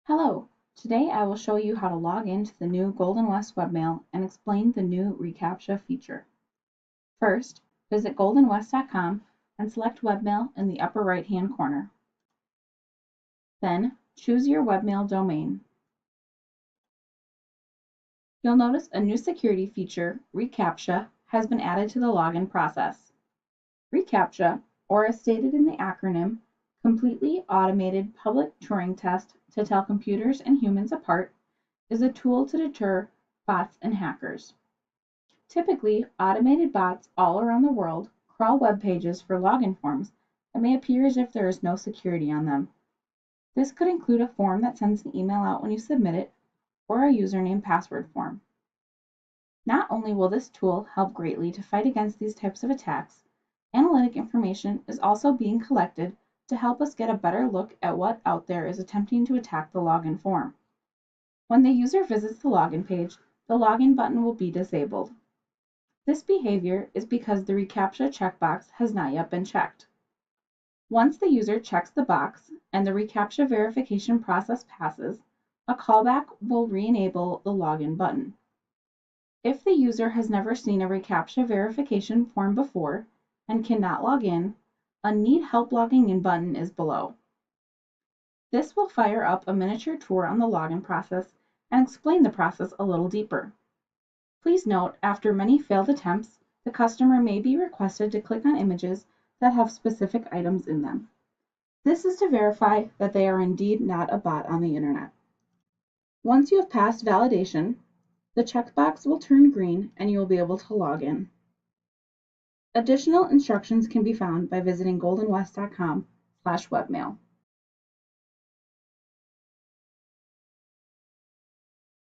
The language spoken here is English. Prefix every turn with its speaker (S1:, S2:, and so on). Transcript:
S1: Hello, today I will show you how to log into the new Golden West Webmail and explain the new reCAPTCHA feature. First, visit goldenwest.com and select Webmail in the upper right-hand corner. Then, choose your webmail domain. You'll notice a new security feature, reCAPTCHA, has been added to the login process. reCAPTCHA, or as stated in the acronym, Completely Automated Public Turing Test to Tell Computers and Humans Apart, is a tool to deter bots and hackers. Typically, automated bots all around the world crawl web pages for login forms that may appear as if there is no security on them. This could include a form that sends an email out when you submit it, or a username password form. Not only will this tool help greatly to fight against these types of attacks, analytic information is also being collected to help us get a better look at what out there is attempting to attack the login form. When the user visits the login page, the login button will be disabled. This behavior is because the reCAPTCHA checkbox has not yet been checked. Once the user checks the box and the reCAPTCHA verification process passes, a callback will re-enable the login button. If the user has never seen a reCAPTCHA verification form before and cannot log in, a Need Help Logging In button is below. This will fire up a miniature tour on the login process and explain the process a little deeper. Please note, after many failed attempts, the customer may be requested to click on images that have specific items in them. This is to verify that they are indeed not a bot on the internet. Once you have passed validation, the checkbox will turn green and you will be able to log in. Additional instructions can be found by visiting goldenwest.com/webmail.